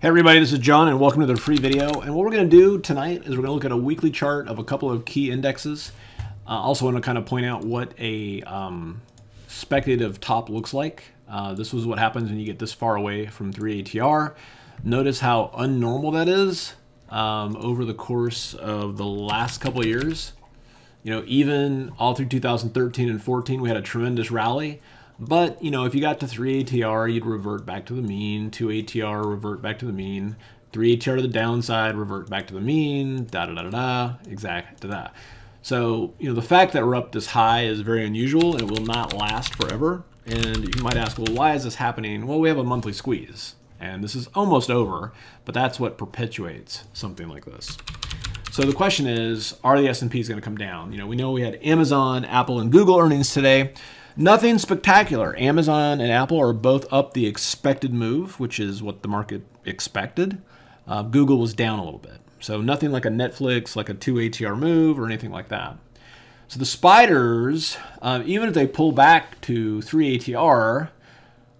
Hey everybody, this is John and welcome to the free video. And what we're going to do tonight is we're going to look at a weekly chart of a couple of key indexes. Also want to kind of point out what a speculative top looks like. This was what happens when you get this far away from 3 ATR. Notice how unnormal that is over the course of the last couple of years. You know, even all through 2013 and 14, we had a tremendous rally. But, you know, if you got to 3 ATR, you'd revert back to the mean. 2 ATR, revert back to the mean. 3 ATR to the downside, revert back to the mean. Da-da-da-da-da, exact da-da. So, you know, the fact that we're up this high is very unusual, and it will not last forever. And you might ask, well, why is this happening? Well, we have a monthly squeeze, and this is almost over, but that's what perpetuates something like this. So the question is, are the S&Ps going to come down? You know, we know we had Amazon, Apple, and Google earnings today. Nothing spectacular. Amazon and Apple are both up the expected move, which is what the market expected. Google was down a little bit. So nothing like a Netflix, like a 2 ATR move or anything like that. So the spiders, even if they pull back to 3 ATR,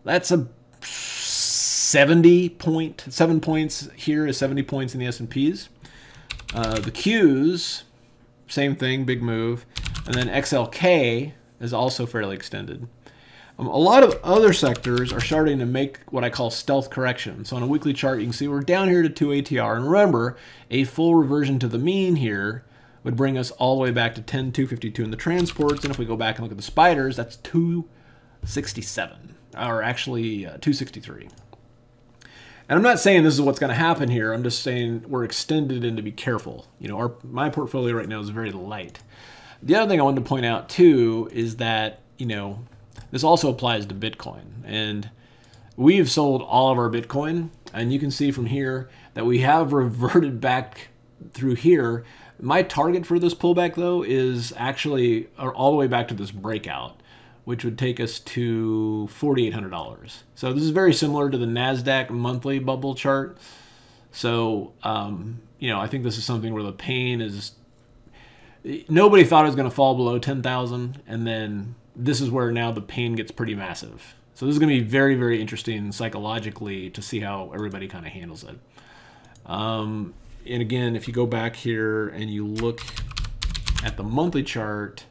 that's a 7 points here is 70 points in the S&Ps. The Qs, same thing, big move. And then XLK is also fairly extended. A lot of other sectors are starting to make what I call stealth correction. So on a weekly chart, you can see we're down here to 2 ATR. And remember, a full reversion to the mean here would bring us all the way back to 10,252 in the transports. And if we go back and look at the spiders, that's 267, or actually 263. And I'm not saying this is what's going to happen here. I'm just saying we're extended and to be careful. You know, my portfolio right now is very light. The other thing I wanted to point out too is that, you know, this also applies to Bitcoin. And we've sold all of our Bitcoin, and you can see from here that we have reverted back through here. My target for this pullback though is actually all the way back to this breakout, which would take us to $4,800. So this is very similar to the NASDAQ monthly bubble chart. So, you know, I think this is something where the pain is, nobody thought it was going to fall below 10,000, and then this is where now the pain gets pretty massive. So this is going to be very, very interesting psychologically to see how everybody kind of handles it. And again, if you go back here and you look at the monthly chart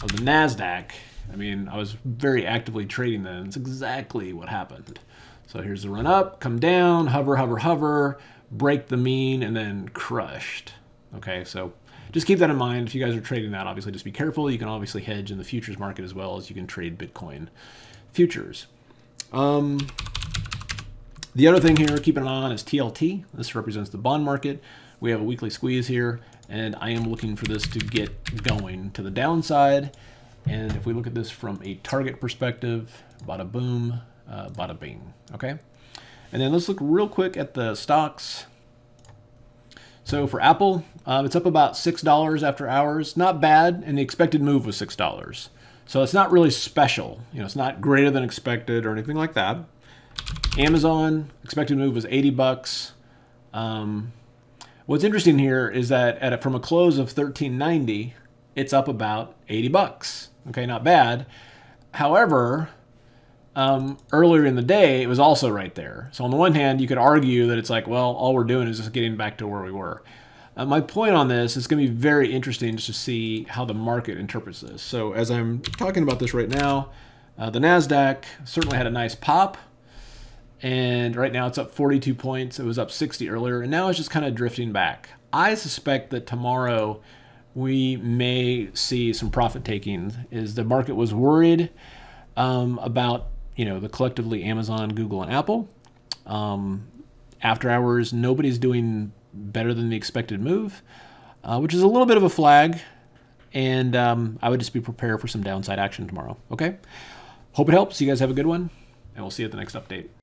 of the NASDAQ, I mean, I was very actively trading then. It's exactly what happened. So here's the run up, come down, hover, hover, hover, break the mean, and then crushed. Okay, so just keep that in mind. If you guys are trading that, obviously just be careful. You can obviously hedge in the futures market as well as you can trade Bitcoin futures. The other thing here, keep an eye on is TLT. This represents the bond market. We have a weekly squeeze here, and I am looking for this to get going to the downside. And if we look at this from a target perspective, bada boom, bada bing, okay? And then let's look real quick at the stocks. So for Apple, it's up about $6 after hours. Not bad, and the expected move was $6. So it's not really special. You know, it's not greater than expected or anything like that. Amazon, expected move was 80 bucks. What's interesting here is that from a close of 1390, it's up about 80 bucks. Okay, not bad. However, earlier in the day, it was also right there. So on the one hand, you could argue that it's like, well, all we're doing is just getting back to where we were. My point on this is going to be very interesting just to see how the market interprets this. So as I'm talking about this right now, the NASDAQ certainly had a nice pop. And right now it's up 42 points. It was up 60 earlier, and now it's just kind of drifting back. I suspect that tomorrow we may see some profit taking. Is the market was worried about, you know, the collectively Amazon, Google, and Apple. After hours, nobody's doing better than the expected move, which is a little bit of a flag. And I would just be prepared for some downside action tomorrow. Okay. Hope it helps. You guys have a good one, and we'll see you at the next update.